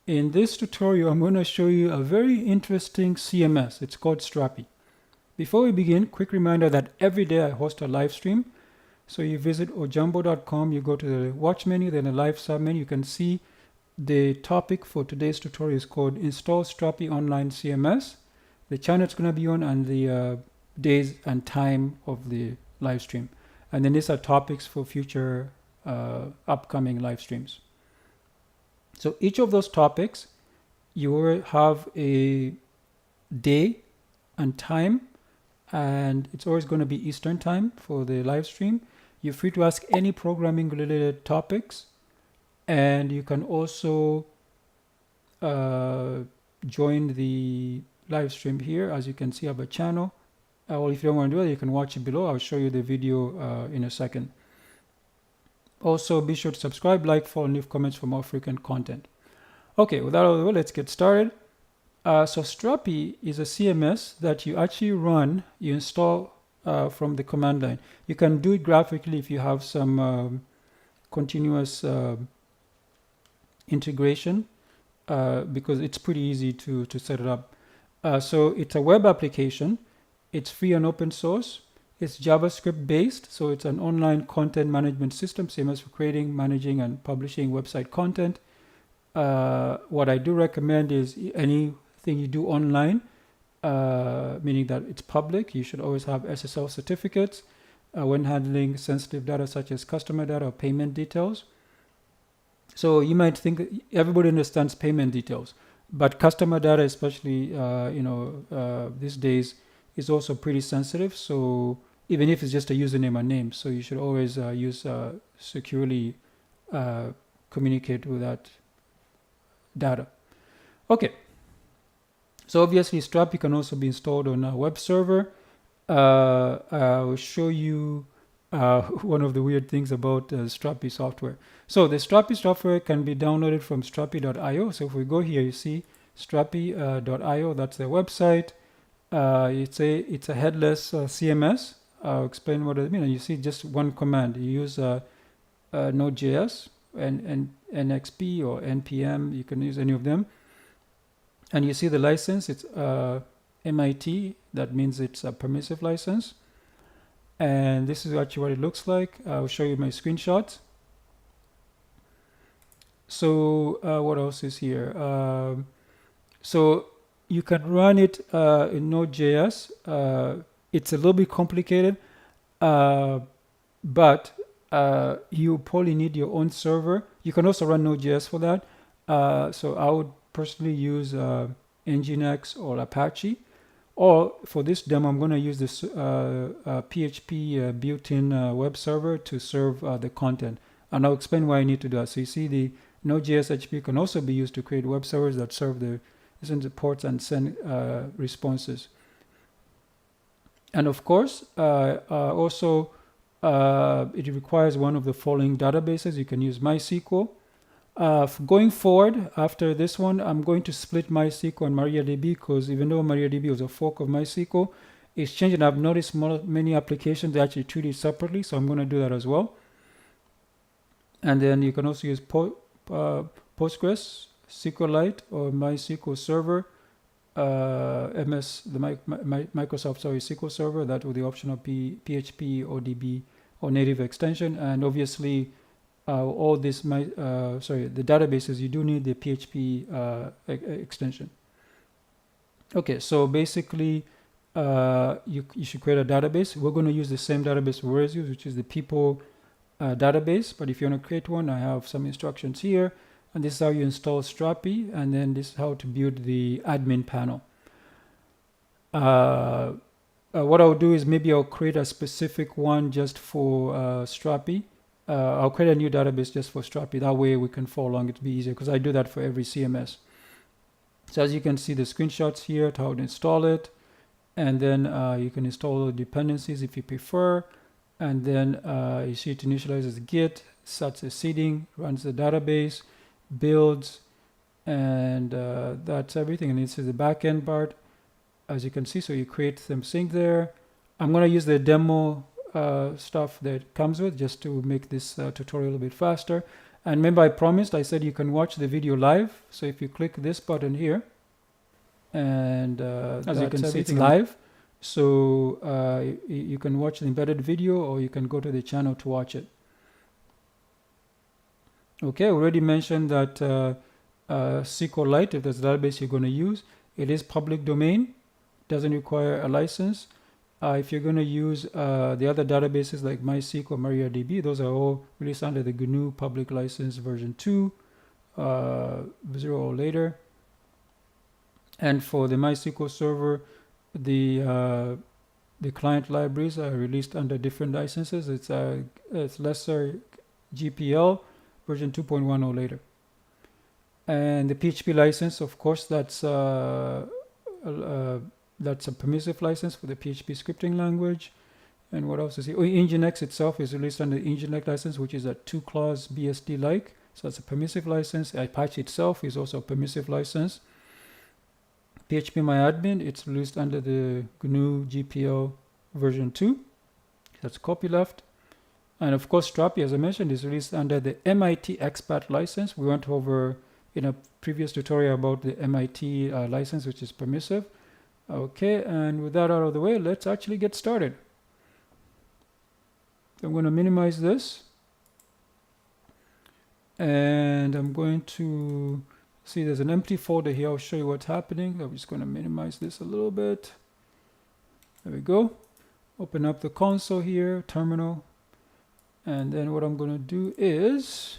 In this tutorial, I'm going to show you a very interesting CMS. It's called Strapi. Before we begin, quick reminder that every day I host a live stream. So you visit ojambo.com, you go to the watch menu, then the live sub menu. You can see the topic for today's tutorial is called Install Strapi Online CMS. The channel it's going to be on and the days and time of the live stream. And then these are topics for future upcoming live streams. So each of those topics, you will have a day and time, and it's always going to be Eastern time for the live stream. You're free to ask any programming related topics, and you can also join the live stream here. As you can see, I have a channel. Or if you don't want to do it, you can watch it below. I'll show you the video in a second. Also, be sure to subscribe, like, follow, and leave comments for more frequent content. Okay, without further ado, let's get started. So Strapi is a CMS that you actually run, you install from the command line. You can do it graphically if you have some continuous integration because it's pretty easy to set it up. So it's a web application. It's free and open source. It's JavaScript based, so it's an online content management system, CMS for creating, managing, and publishing website content. What I do recommend is anything you do online, meaning that it's public, you should always have SSL certificates when handling sensitive data such as customer data or payment details. So you might think everybody understands payment details, but customer data, especially these days, is also pretty sensitive. So even if it's just a username and name, so you should always use securely communicate with that data. Okay. So obviously Strapi can also be installed on a web server. I will show you one of the weird things about Strapi software. So the Strapi software can be downloaded from strapi.io. So if we go here, you see strapi.io, that's their website. It's a headless CMS. I'll explain what it means. And you see just one command. You use Node.js and NXP or NPM. You can use any of them. And you see the license. It's MIT. That means it's a permissive license. And this is actually what it looks like. I'll show you my screenshots. So what else is here? So you can run it in Node.js. It's a little bit complicated, but you probably need your own server. You can also run Node.js for that. So I would personally use Nginx or Apache. Or for this demo, I'm going to use this PHP built-in web server to serve the content. And I'll explain why I need to do that. So you see the Node.js HTTP can also be used to create web servers that serve the ports and send responses. And of course, also it requires one of the following databases. You can use MySQL. Going forward, after this one, I'm going to split MySQL and MariaDB because even though MariaDB was a fork of MySQL, it's changed, and I've noticed many applications they actually treat it separately, so I'm going to do that as well. And then you can also use Postgres, SQLite, or MySQL Server, Microsoft SQL Server, that with the option of PHP, ODB, or native extension. And obviously, all this, the databases, you do need the PHP extension. Okay, so basically, you should create a database. We're going to use the same database we always use, which is the people database. But if you want to create one, I have some instructions here. And this is how you install Strapi, and then this is how to build the admin panel. What I'll do is maybe I'll create a specific one just for Strapi. I'll create a new database just for Strapi. That way we can follow along. It'll be easier because I do that for every CMS. So as you can see the screenshots here to how to install it. And then you can install the dependencies if you prefer. And then you see it initializes Git, sets the seeding, runs the database, builds, and that's everything. And this is the backend part, as you can see. So you create some sync there. I'm going to use the demo stuff that comes with just to make this tutorial a bit faster. And remember, I promised, I said you can watch the video live. So if you click this button here, and as you can see, it's live. So you can watch the embedded video, or you can go to the channel to watch it. Okay, I already mentioned that SQLite, if that's the database you're going to use, it is public domain, doesn't require a license. If you're going to use the other databases like MySQL, MariaDB, those are all released under the GNU public license version 2, 0 or later. And for the MySQL server, the client libraries are released under different licenses. It's lesser GPL version 2.1 or later. And the PHP license, of course, that's a permissive license for the PHP scripting language. And what else is here? Oh, Nginx itself is released under the Nginx license, which is a 2-clause BSD-like. So that's a permissive license. Apache itself is also a permissive license. PHPMyAdmin, it's released under the GNU GPL version 2. That's copyleft. And of course, Strapi, as I mentioned, is released under the MIT Expat license. We went over in a previous tutorial about the MIT license, which is permissive. Okay, and with that out of the way, let's actually get started. I'm going to minimize this. And I'm going to see there's an empty folder here. I'll show you what's happening. I'm just going to minimize this a little bit. There we go. Open up the console here, terminal. And then what I'm going to do is,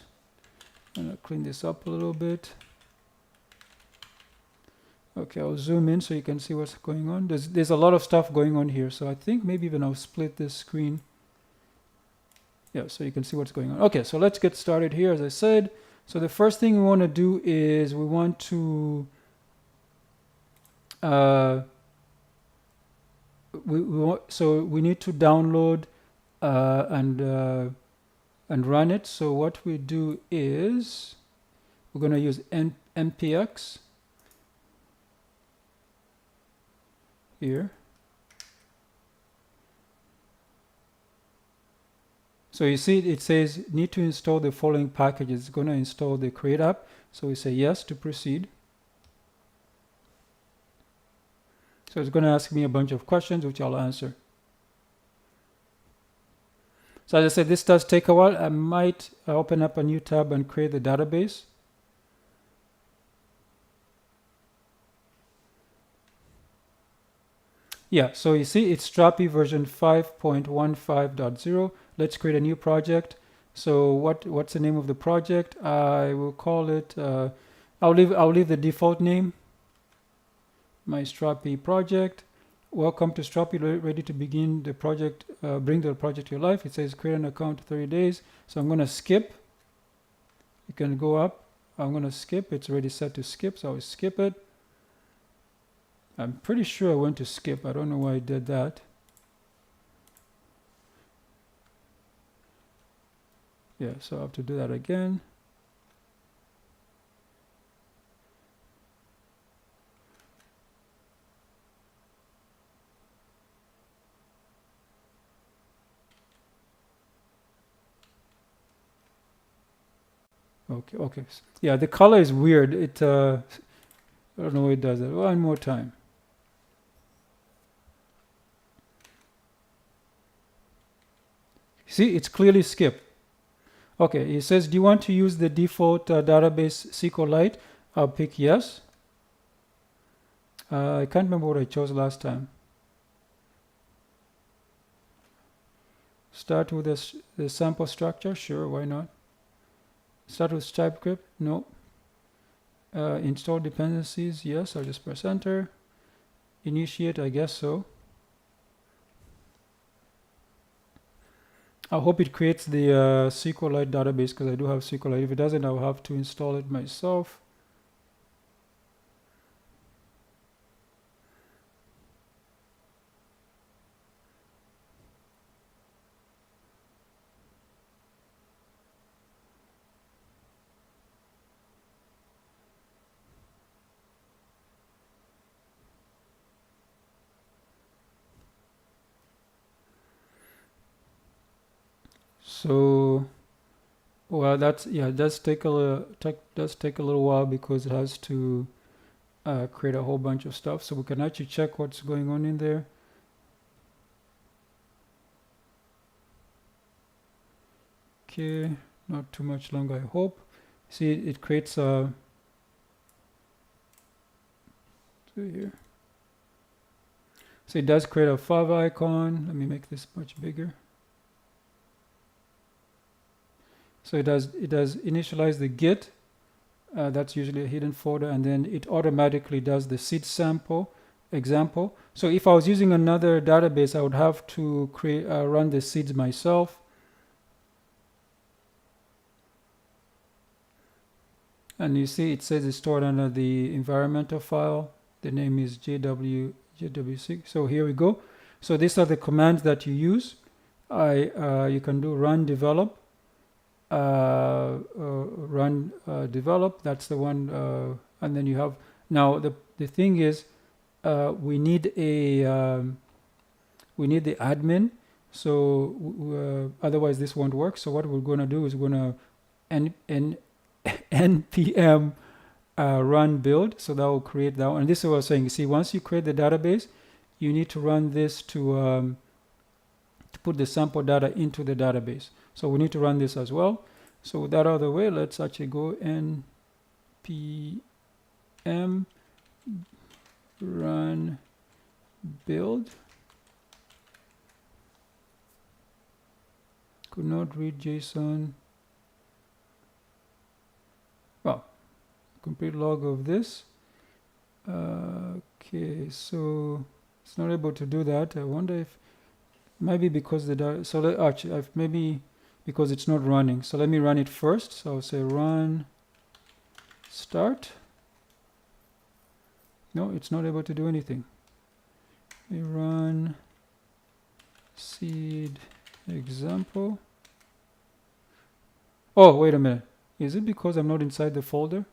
I'm going to clean this up a little bit. Okay, I'll zoom in so you can see what's going on. There's a lot of stuff going on here. So I think maybe even I'll split this screen. Yeah, so you can see what's going on. Okay, so let's get started here, as I said. So the first thing we want to do is we want to we need to download and run it. So what we do is we're going to use npx here. So you see it says need to install the following packages. It's going to install the create app. So we say yes to proceed. So it's going to ask me a bunch of questions, which I'll answer. So as I said, this does take a while. I might open up a new tab and create the database. Yeah, so you see it's Strapi version 5.15.0. Let's create a new project. So what's the name of the project? I will call it, I'll leave the default name, my Strapi project. Welcome to Strapi, ready to begin the project, bring the project to your life. It says create an account 30 days. So I'm going to skip. You can go up. I'm going to skip. It's already set to skip, so I'll skip it. I'm pretty sure I went to skip. I don't know why I did that. Yeah, so I have to do that again. Okay. Yeah, the color is weird. I don't know why it does that. One more time. See, it's clearly skipped. Okay, it says, do you want to use the default database SQLite? I'll pick yes. I can't remember what I chose last time. Start with the sample structure. Sure, why not? Start with TypeScript. No. Install dependencies. Yes, I'll just press enter. Initiate, I guess so. I hope it creates the SQLite database, because I do have SQLite. If it doesn't, I'll have to install it myself. So Well, that's, yeah, it does take a little while because it has to create a whole bunch of stuff. So we can actually check what's going on in there. Okay, not too much longer, I hope. See, it creates a here. So it does create a fav icon. Let me make this much bigger. So it does initialize the git. That's usually a hidden folder, and then it automatically does the seed sample example. So if I was using another database, I would have to run the seeds myself. And you see it says it's stored under the environmental file. The name is JW6. So here we go. So these are the commands that you use. You can do run develop. Run develop. That's the one. And then you have, now the thing is, we need the admin. So otherwise this won't work. So what we're going to do is we're going to npm run build. So that will create that one. And this is what I was saying. You see, once you create the database, you need to run this to put the sample data into the database. So we need to run this as well. So with that out of the way, let's actually go npm run build. Could not read JSON. Well, complete log of this. Okay, so it's not able to do that. I wonder if maybe because maybe because it's not running. So let me run it first. So I'll say run start. No, it's not able to do anything. We run seed example. Oh, wait a minute. Is it because I'm not inside the folder?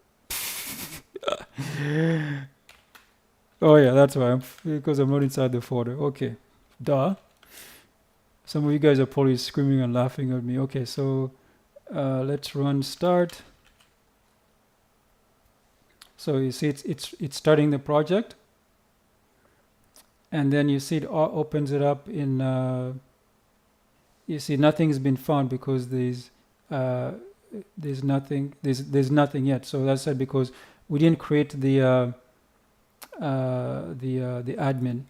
Oh yeah, that's why. Because I'm not inside the folder. Okay, duh. Some of you guys are probably screaming and laughing at me. Okay, so let's run start. So you see it's starting the project, and then you see it opens it up in. You see nothing's been found because there's nothing yet. So that's it, because we didn't create the admin.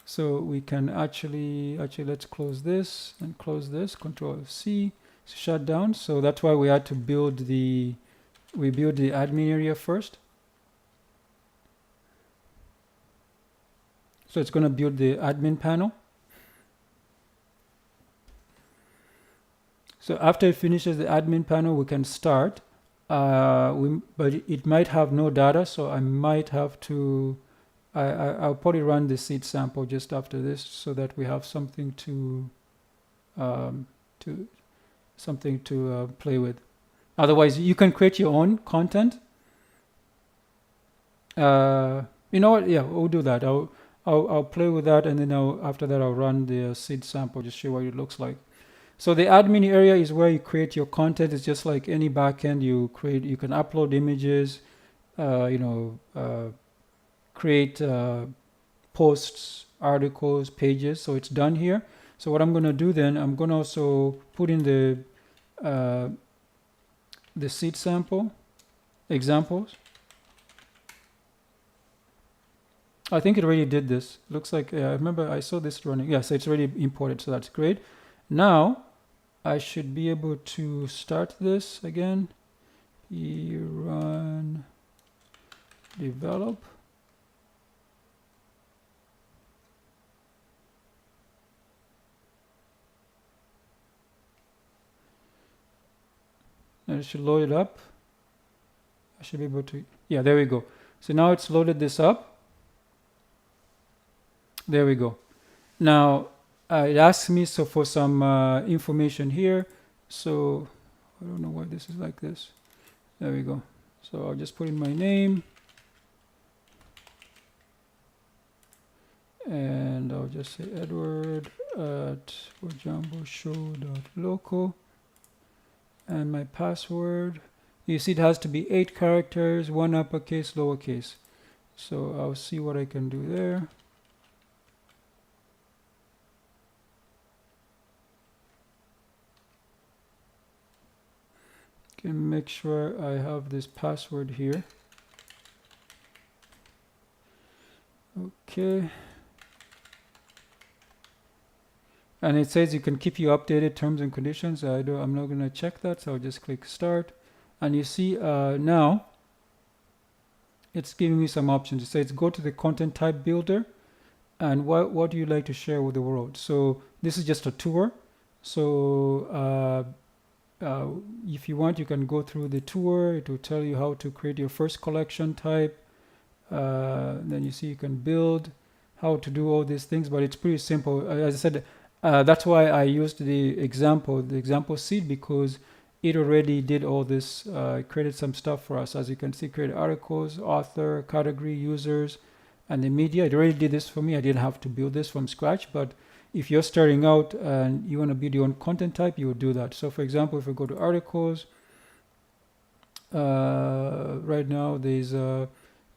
So we can actually let's close this and close this. Control C, shut down. So that's why we had to build the admin area first. So it's going to build the admin panel. So after it finishes the admin panel, we can start. But it might have no data, so I might have to. I'll probably run the seed sample just after this, so that we have something to play with. Otherwise, you can create your own content. You know what? Yeah, we'll do that. I'll play with that, and then after that I'll run the seed sample, just show what it looks like. So the admin area is where you create your content. It's just like any backend. You can upload images, create posts, articles, pages. So it's done here. So what I'm going to do then, I'm going to also put in the seed sample examples. I think it already did this. Looks like, I remember I saw this running. Yeah, so it's already imported, so that's great. Now I should be able to start this again. Run develop. And it should load it up. I should be able to, yeah, there we go. So now it's loaded this up. There we go. Now it asks me for some information here. So I don't know why this is like this. There we go. So I'll just put in my name. And I'll just say Edward at ojamboshow.local. And my password, you see it has to be 8 characters, 1 uppercase, lowercase. So I'll see what I can do there. Can make sure I have this password here. Okay. And it says you can keep your updated terms and conditions. I'm not going to check that, so I'll just click start. And you see now it's giving me some options. It says go to the content type builder, and what do you like to share with the world? So this is just a tour. So if you want, you can go through the tour. It will tell you how to create your first collection type. Then you see you can build, how to do all these things, but it's pretty simple. As I said, that's why I used the example seed, because it already did all this, created some stuff for us. As you can see, create articles, author, category, users, and the media. It already did this for me. I didn't have to build this from scratch, but if you're starting out and you want to build your own content type, you would do that. So for example, if we go to articles, right now there's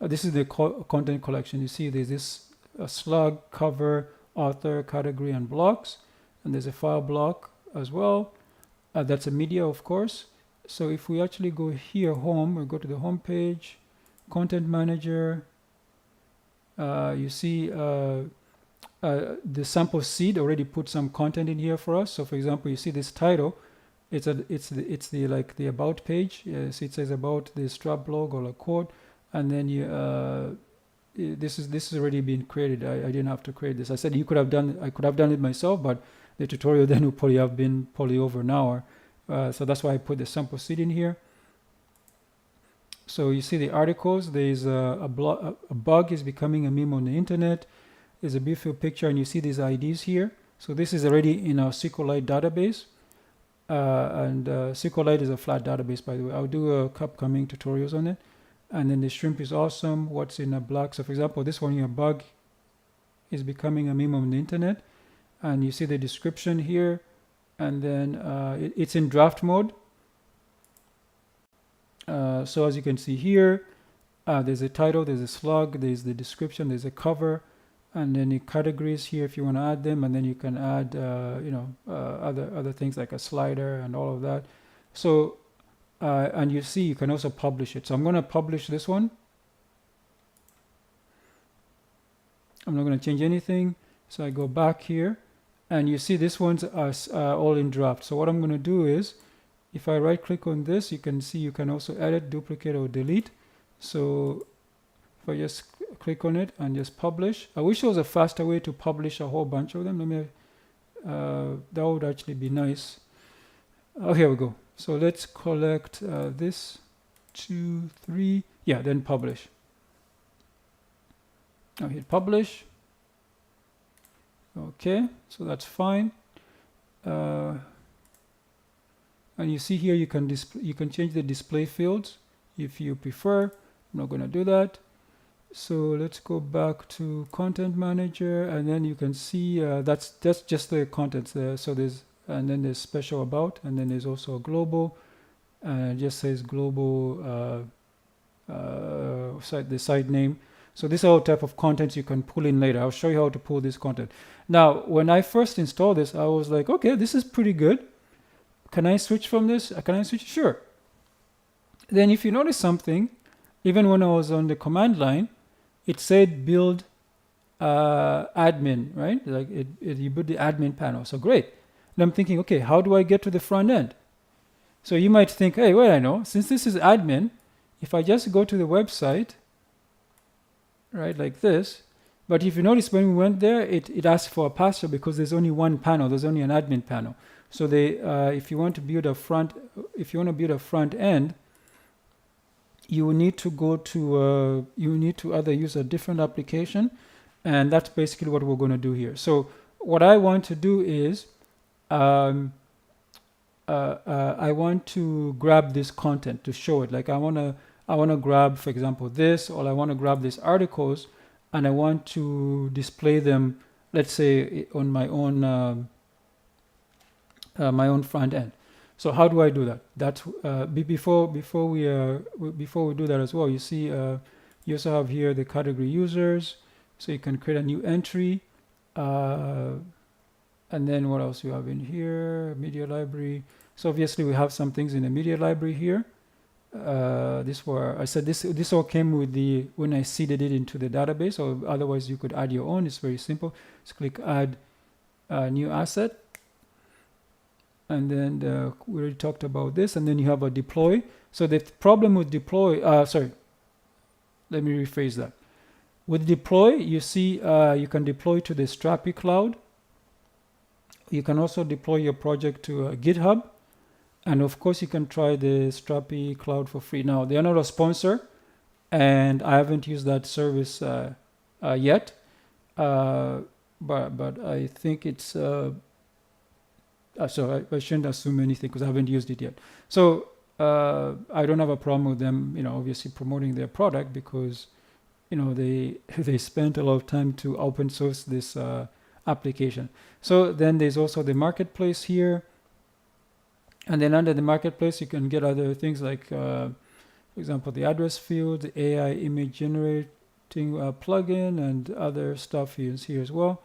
this is the content collection. You see there's this slug, cover, author, category, and blocks, and there's a file block as well. That's a media, of course. So if we actually go here, home, we go to the home page, content manager, you see the sample seed already put some content in here for us. So for example, you see this title, it's the like the about page. So it says about the Strap blog or a quote, and then you this is already been created. I didn't have to create this. I said I could have done it myself, but the tutorial then would probably have been over an hour. So that's why I put the sample seed in here. So you see the articles. There's a bug is becoming a meme on the internet. There's a beautiful picture, and you see these IDs here. So this is already in our SQLite database. And SQLite is a flat database, by the way. I'll do upcoming tutorials on it. And then the shrimp is awesome. What's in a black? So for example, this one here, bug is becoming a meme on the internet. And you see the description here. And then it's in draft mode. So as you can see here, there's a title, there's a slug, there's the description, there's a cover, and then the categories here if you want to add them, and then you can add other things like a slider and all of that. So and you see you can also publish it. So I'm going to publish this one. I'm not going to change anything. So I go back here, and you see this one's all in draft. So what I'm going to do is, if I right click on this, you can see you can also edit, duplicate, or delete. So if I just click on it and just publish, I wish there was a faster way to publish a whole bunch of them. Let me that would actually be nice. Oh, here we go. So let's collect this 2, 3, yeah, then publish. Now hit publish. Okay, so that's fine. And you see here you can change the display fields if you prefer. I'm not going to do that. So let's go back to content manager, and then you can see that's just the contents there. So and then there's special about, and then there's also a global, and it just says global the site name. So these are all type of contents you can pull in later. I'll show you how to pull this content. Now, when I first installed this, I was like, okay, this is pretty good. Can I switch from this? Can I switch? Sure. Then if you notice something, even when I was on the command line, it said build admin, right? Like you build the admin panel. So great. And I'm thinking, okay, how do I get to the front end? So you might think, hey, wait, I know. Since this is admin, if I just go to the website, right, like this. But if you notice when we went there, it asked for a password because there's only one panel. There's only an admin panel. So if you want to build a front end, you will need to go to either use a different application, and that's basically what we're going to do here. So what I want to do is I want to grab this content to show it. Like I want to grab, for example, this, or I want to grab these articles, and I want to display them, let's say, on my own front end. So how do I do that? That's before we do that as well. You see, you also have here the category users, so you can create a new entry, and then what else you have in here? Media library. So obviously we have some things in the media library here. I said this all came with when I seeded it into the database, or otherwise you could add your own. It's very simple. Just click add new asset, and then we already talked about this, and then you have a deploy. So the problem with deploy, sorry, let me rephrase that. With deploy, you see you can deploy to the Strapi cloud. You can also deploy your project to GitHub. And of course, you can try the Strapi cloud for free. Now, they are not a sponsor, and I haven't used that service yet. But I think it's, so I shouldn't assume anything because I haven't used it yet. So I don't have a problem with them, obviously promoting their product because, they spent a lot of time to open source this application. So then there's also the marketplace here. And then under the marketplace, you can get other things like, for example, the address field, the AI image generating plugin, and other stuff is here as well.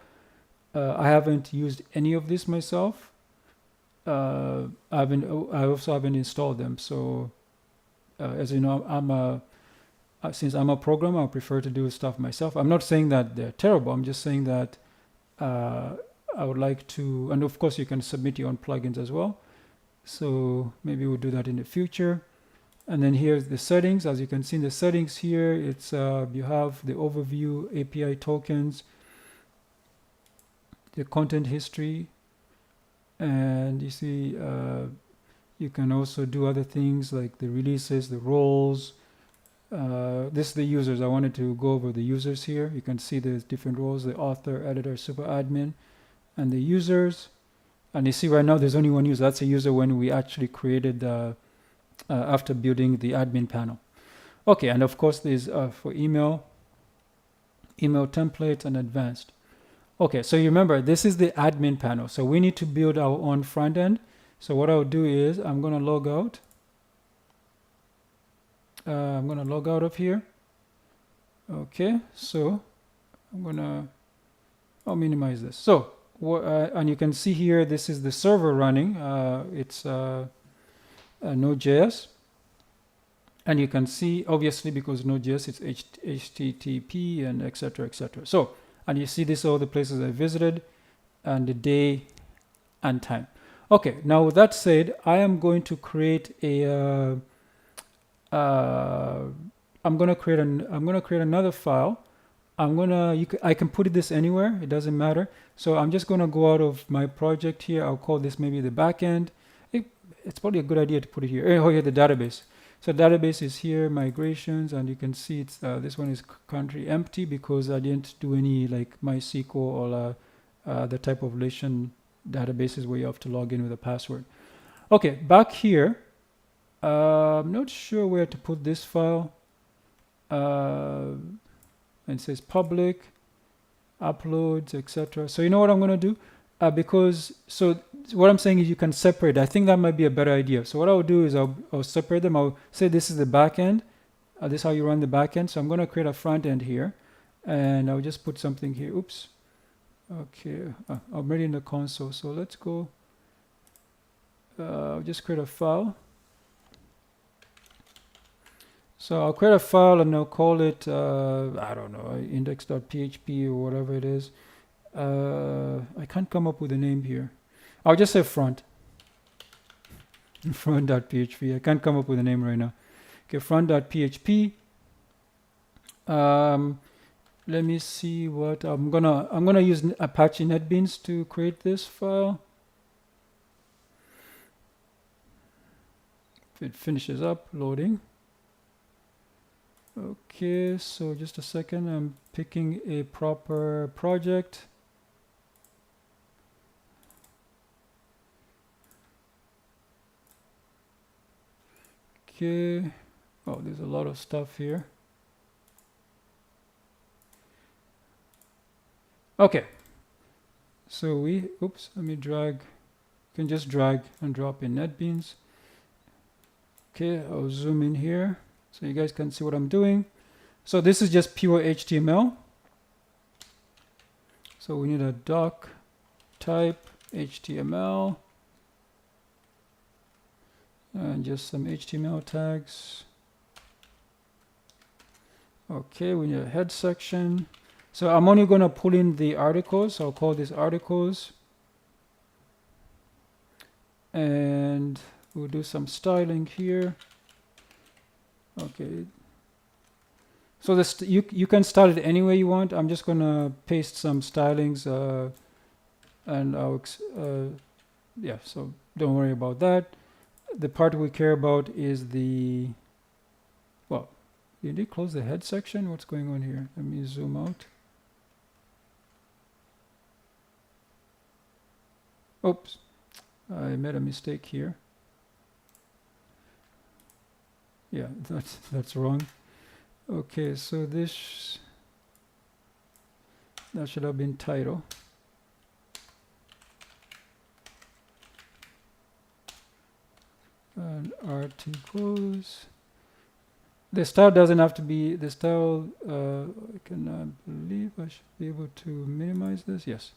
I haven't used any of this myself. I also haven't installed them. So, as you know, since I'm a programmer, I prefer to do stuff myself. I'm not saying that they're terrible. I'm just saying that I would like to, and of course, you can submit your own plugins as well. So maybe we'll do that in the future. And then here's the settings. As you can see in the settings here, it's you have the overview, API tokens, the content history, and you see you can also do other things like the releases, the roles. This is the users. I wanted to go over the users here. You can see the different roles: the author, editor, super admin, and the users. And you see right now there's only one user. That's a user when we actually created after building the admin panel. Okay, and of course there's for email templates and advanced. Okay, so you remember this is the admin panel. So we need to build our own front end. So what I'll do is I'm going to log out. I'm going to log out of here. Okay, so I'll minimize this. So and you can see here, this is the server running. It's Node.js. And you can see, obviously, because Node.js, it's HTTP and etc. etc. So, and you see this all the places I visited and the day and time. Okay, now with that said, I am going to create a I'm going to create another file. I can put this anywhere. It doesn't matter. So I'm just going to go out of my project here. I'll call this maybe the backend. It's probably a good idea to put it here. Oh, here, the database. So database is here, migrations, and you can see it's this one is currently empty because I didn't do any like MySQL or the type of relation databases where you have to log in with a password. Okay, back here, I'm not sure where to put this file. And it says public, uploads, etc. So you know what I'm going to do? So what I'm saying is you can separate. I think that might be a better idea. So what I'll do is I'll separate them. I'll say this is the back end. This is how you run the back end. So I'm going to create a front end here. And I'll just put something here. Oops. Okay. I'm already in the console. So let's go. I'll just create a file. So I'll create a file and I'll call it, I don't know, index.php or whatever it is. I can't come up with a name here. I'll just say front. Front.php. I can't come up with a name right now. Okay, front.php. Let me see what I'm gonna use Apache NetBeans to create this file. If it finishes up loading. Okay, so just a second. I'm picking a proper project. Okay. Oh, there's a lot of stuff here. Okay. So let me drag can just drag and drop in NetBeans. Okay, I'll zoom in here so you guys can see what I'm doing. So this is just pure HTML. So we need a doc type HTML and just some HTML tags. Okay, we need a head section. So I'm only going to pull in the articles. I'll call this articles. And we'll do some styling here. Okay. So this you can style it any way you want. I'm just going to paste some stylings and I'll yeah, so don't worry about that. The part we care about is the, well, did they close the head section? What's going on here? Let me zoom out. Oops, I made a mistake here. Yeah, that's wrong. Okay, so this, that should have been title. And articles. The style doesn't have to be, the style, I cannot believe I should be able to minimize this. Yes.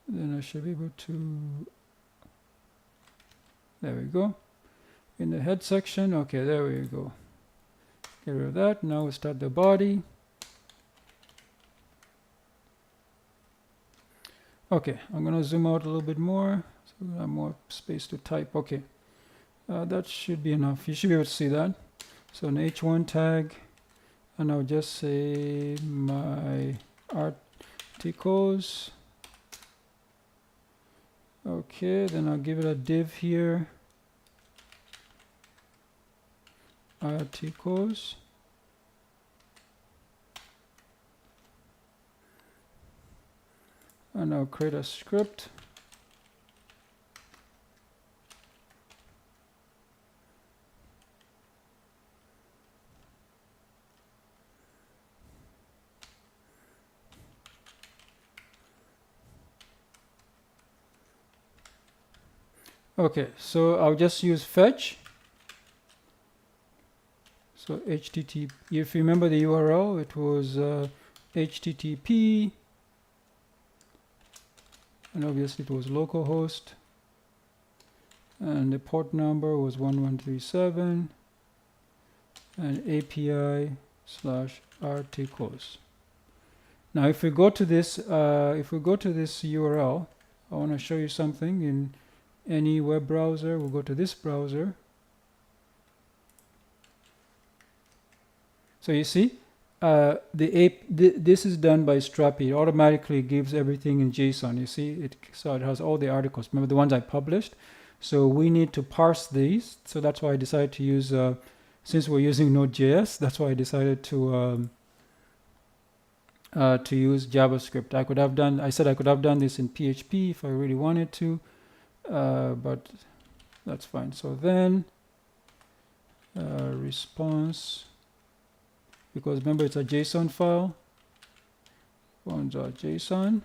Then I should be able to, there we go. In the head section, okay, there we go. Get rid of that. Now we'll start the body. Okay, I'm going to zoom out a little bit more so I have more space to type. Okay, that should be enough. You should be able to see that. So an H1 tag, and I'll just say my articles. Okay, then I'll give it a div here. Articles. And I'll create a script. Okay, so I'll just use fetch. So HTTP, if you remember the URL, it was HTTP, and obviously it was localhost, and the port number was 1137, and API/articles. Now, if we go to this, URL, I want to show you something. In any web browser, we'll go to this browser. So you see, this is done by Strapi. It automatically gives everything in JSON. You see, so it has all the articles. Remember the ones I published? So we need to parse these. So that's why I decided to use, since we're using Node.js, that's why I decided to use JavaScript. I said I could have done this in PHP if I really wanted to, but that's fine. So then response, because remember it's a JSON file, JSON.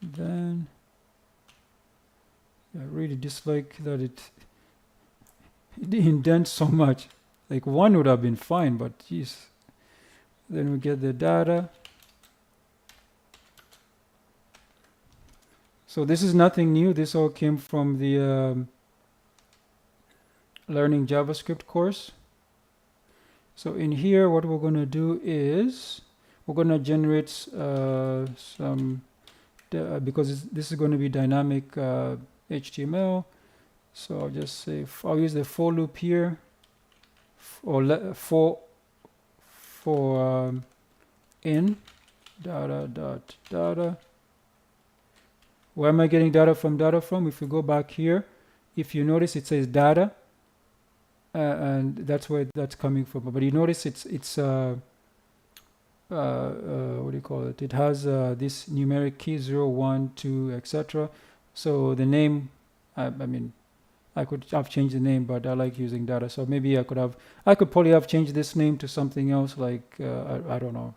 Then I really dislike that it indents so much. Like one would have been fine, but geez. Then we get the data. So this is nothing new. This all came from the learning JavaScript course. So in here, what we're going to do is we're going to generate some, because this is going to be dynamic HTML. So I'll just say, I'll use the for loop here, or for in data. Where am I getting data from? If you go back here, if you notice it says data, and that's where that's coming from. But you notice it's what do you call it? It has this numeric key 0, 1, 2, etc. So the name, I mean, I could have changed the name, but I like using data. So maybe I could probably have changed this name to something else, like I don't know,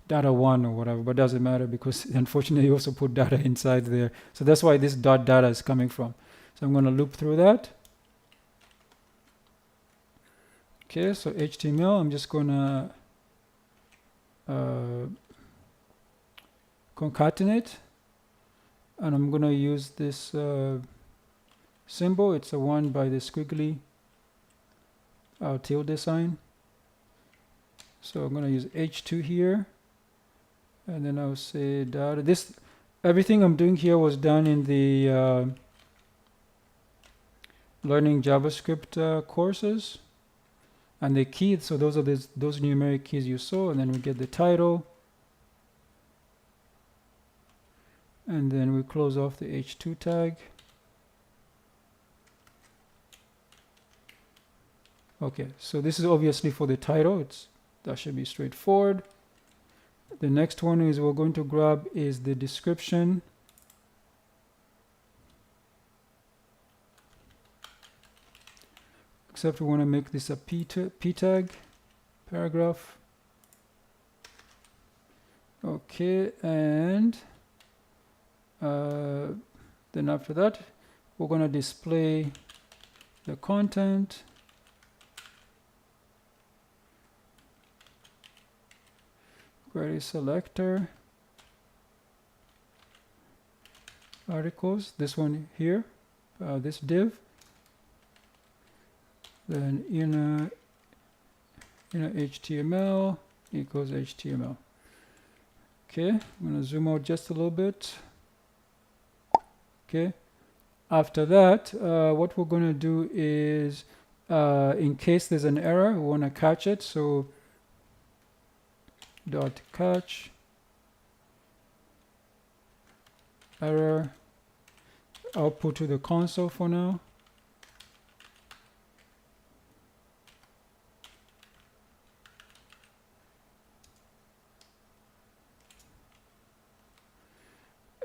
data one or whatever. But doesn't matter because unfortunately you also put data inside there. So that's why this dot data is coming from. So I'm going to loop through that. Okay, so HTML. I'm just going to concatenate, and I'm going to use this symbol. It's a one by the squiggly tilde sign. So I'm going to use H2 here, and then I'll say data. This everything I'm doing here was done in the learning JavaScript courses, and the key. So those are those numeric keys you saw, and then we get the title, and then we close off the H2 tag. Okay, so this is obviously for the title. That should be straightforward. The next one is we're going to grab is the description. Except we want to make this a P tag, paragraph. Okay, and then after that, we're going to display the content. Query selector, articles, this one here, this div, then inner HTML equals HTML. Okay, I'm going to zoom out just a little bit. Okay, after that, what we're going to do is, in case there's an error, we want to catch it. So dot catch error, output to the console for now.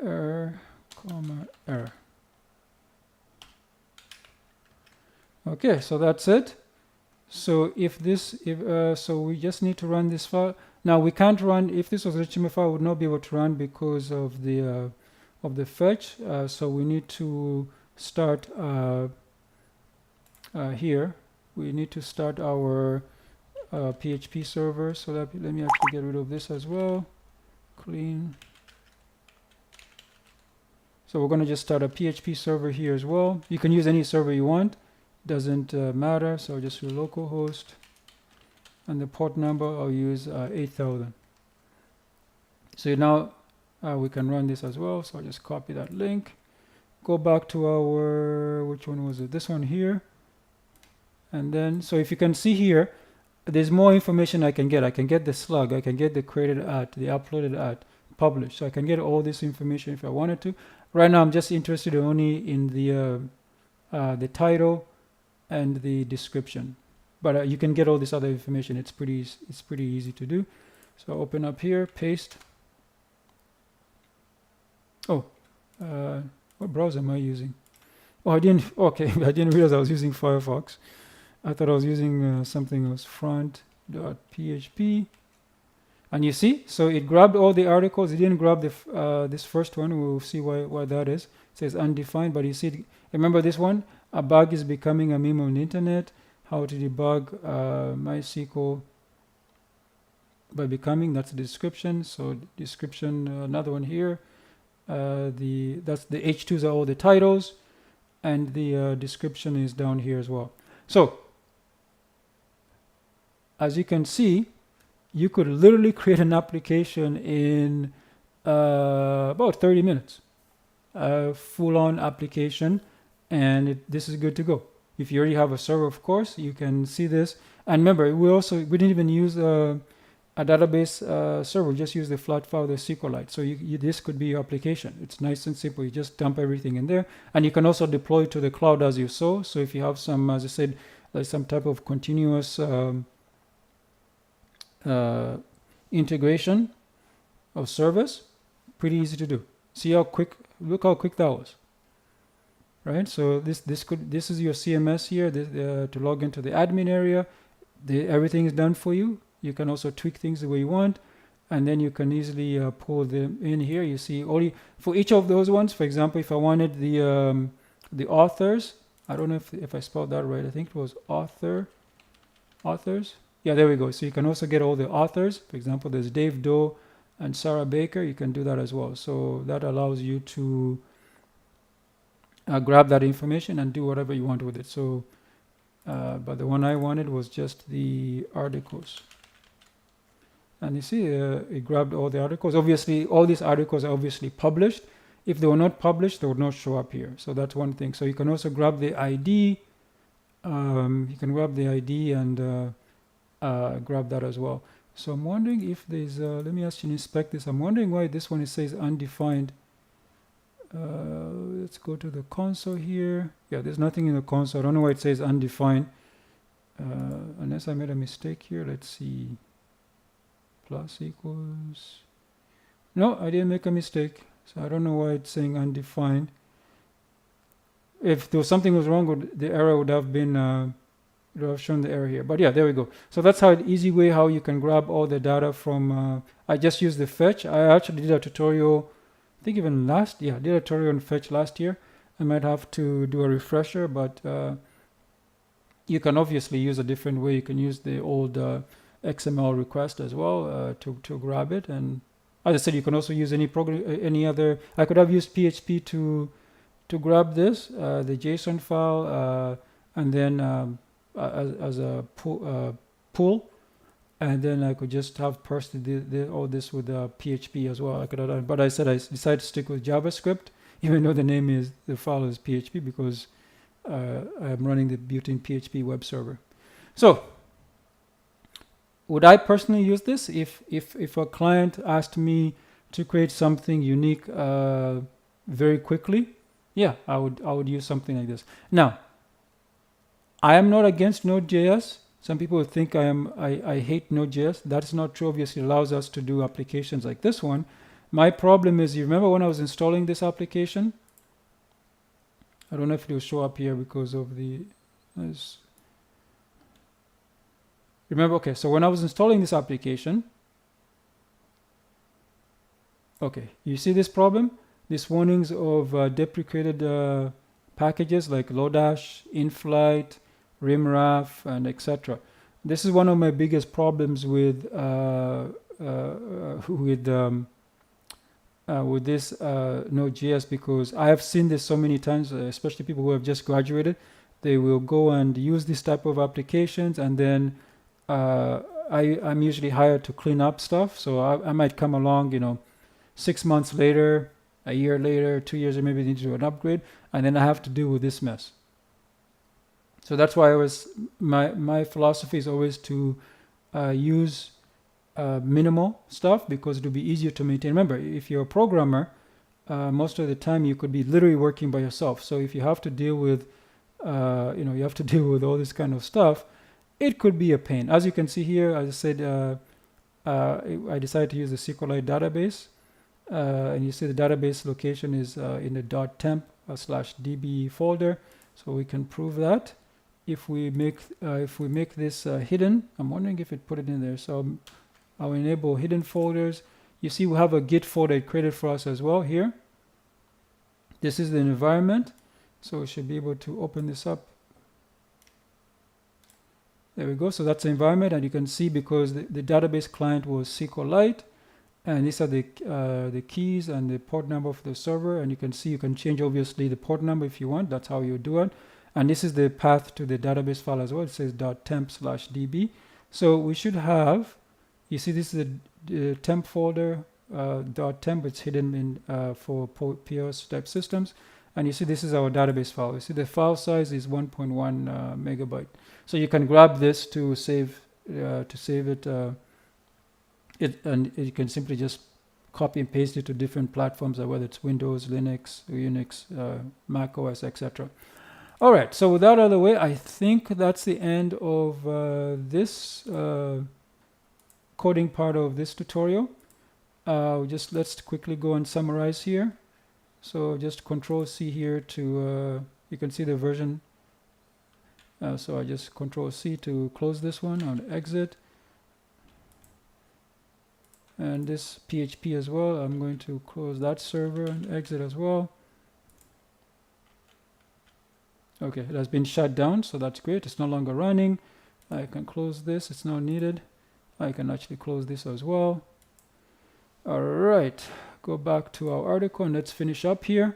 Error, error. Okay, so that's it. So so we just need to run this file. Now we can't run, if this was an HTML file, we would not be able to run because of the fetch. So we need to start here. We need to start our PHP server. So let me actually get rid of this as well. Clean. So we're going to just start a PHP server here as well. You can use any server you want. Doesn't matter. So just do localhost. And the port number, I'll use 8000. So now we can run this as well. So I'll just copy that link. Go back to our, which one was it? This one here. And then, so if you can see here, there's more information I can get. I can get the slug. I can get the created at, the uploaded at, published. So I can get all this information if I wanted to. Right now, I'm just interested only in the title and the description. But you can get all this other information. It's pretty easy to do. So open up here, paste. Oh, what browser am I using? Oh, I didn't. Okay, I didn't realize I was using Firefox. I thought I was using something else. Front.php. And you see, so it grabbed all the articles. It didn't grab the this first one. We'll see why that is. It says undefined, but you see, remember this one? A bug is becoming a meme on the internet. How to debug MySQL by becoming, that's the description. So description, another one here. That's the H2s are all the titles, and the description is down here as well. So as you can see, you could literally create an application in about 30 minutes, a full-on application, and this is good to go. If you already have a server, of course, you can see this. And remember, we didn't even use a database server. We just use the flat file, the SQLite. So this could be your application. It's nice and simple. You just dump everything in there, and you can also deploy to the cloud as you saw. So if you have some, as I said, like some type of continuous integration of service, pretty easy to do. See how quick? Look how quick that was. right? So this is your CMS here. To log into the admin area, everything is done for you. You can also tweak things the way you want, and then you can easily pull them in here. You see only for each of those ones. For example, if I wanted the authors, I don't know if I spelled that right. I think it was authors. Yeah, there we go. So you can also get all the authors. For example, there's Dave Doe and Sarah Baker. You can do that as well. So that allows you to grab that information and do whatever you want with it. So, but the one I wanted was just the articles. And you see, it grabbed all the articles. Obviously, all these articles are obviously published. If they were not published, they would not show up here. So that's one thing. So you can also grab the ID. You can grab the ID and grab that as well. So I'm wondering if there's, let me actually inspect this. I'm wondering why this one it says undefined. Let's go to the console here. Yeah, there's nothing in the console. I don't know why it says undefined. Unless I made a mistake here. Let's see. Plus equals. No, I didn't make a mistake. So I don't know why it's saying undefined. If there was something was wrong, the error would have been, it would have shown the error here. But yeah, there we go. So that's how an easy way how you can grab all the data from, I just used the fetch. I actually did a tutorial, I think even did a tutorial on fetch last year. I might have to do a refresher, but you can obviously use a different way. You can use the old XML request as well to grab it. And as I said, you can also use any program, any other. I could have used PHP to grab this, the JSON file, and then as a pool, and then I could just have parsed all this with PHP as well. I could have done, but I said I decided to stick with JavaScript, even though the file is PHP, because I'm running the built-in PHP web server. So would I personally use this if a client asked me to create something unique very quickly? Yeah, I would use something like this. Now, I am not against Node.js. Some people think I hate Node.js. That's not true. Obviously, it allows us to do applications like this one. My problem is, you remember when I was installing this application? I don't know if it will show up here because of the. Remember, okay, so when I was installing this application, okay, you see this problem? These warnings of deprecated packages like Lodash, InFlight, RimRaf, and etc. This is one of my biggest problems with this Node.js, because I have seen this so many times, especially people who have just graduated. They will go and use this type of applications, and then I'm usually hired to clean up stuff. So I might come along, 6 months later, a year later, 2 years, or maybe need to do an upgrade, and then I have to deal with this mess. So that's why my philosophy is always to use minimal stuff, because it'll be easier to maintain. Remember, if you're a programmer, most of the time you could be literally working by yourself. So if you have to deal with, you have to deal with all this kind of stuff, it could be a pain. As you can see here, as I said, I decided to use the SQLite database. And you see the database location is in the .temp/db folder. So we can prove that. If we make this hidden, I'm wondering if it put it in there. So I'll enable hidden folders. You see we have a Git folder created for us as well here. This is the environment. So we should be able to open this up. There we go. So that's the environment, and you can see because the database client was SQLite, and these are the keys and the port number for the server. And you can see you can change obviously the port number if you want. That's how you do it. And this is the path to the database file as well. It says .temp/db. So we should have. You see, this is the temp folder. .temp. It's hidden in for POS type systems. And you see this is our database file. You see the file size is 1.1 megabyte. So you can grab this to save it. And you can simply just copy and paste it to different platforms, whether it's Windows, Linux, Unix, Mac OS, etc. All right. So with that out of the way, I think that's the end of this coding part of this tutorial. Let's quickly go and summarize here. So just Control C here to, you can see the version. So I just Control C to close this one on exit. And this PHP as well, I'm going to close that server and exit as well. Okay, it has been shut down, so that's great. It's no longer running. I can close this, it's not needed. I can actually close this as well. All right, go back to our article and let's finish up here.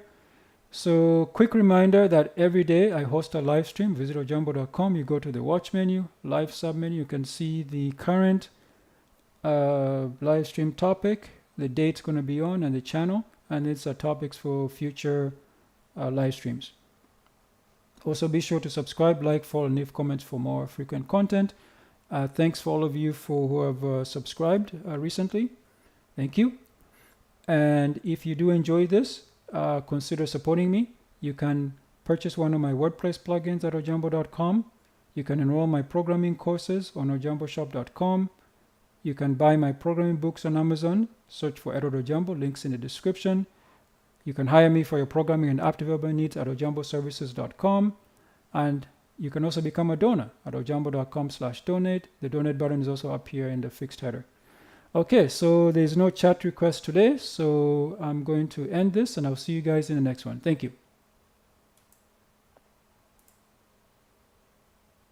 So quick reminder that every day I host a live stream. Visit ojambo.com, you go to the watch menu, live submenu, you can see the current live stream topic, the date it's going to be on, and the channel, and it's topics for future live streams. Also be sure to subscribe, like, follow, and leave comments for more frequent content. Thanks for all of you who have subscribed recently. Thank you. And if you do enjoy this, consider supporting me. You can purchase one of my WordPress plugins at ojambo.com. You can enroll my programming courses on ojamboshop.com. You can buy my programming books on Amazon. Search for Edward Ojambo, links in the description. You can hire me for your programming and app development needs at ojamboservices.com. And you can also become a donor at ojambo.com/donate. The donate button is also up here in the fixed header. Okay, so there's no chat request today, so I'm going to end this and I'll see you guys in the next one. Thank you.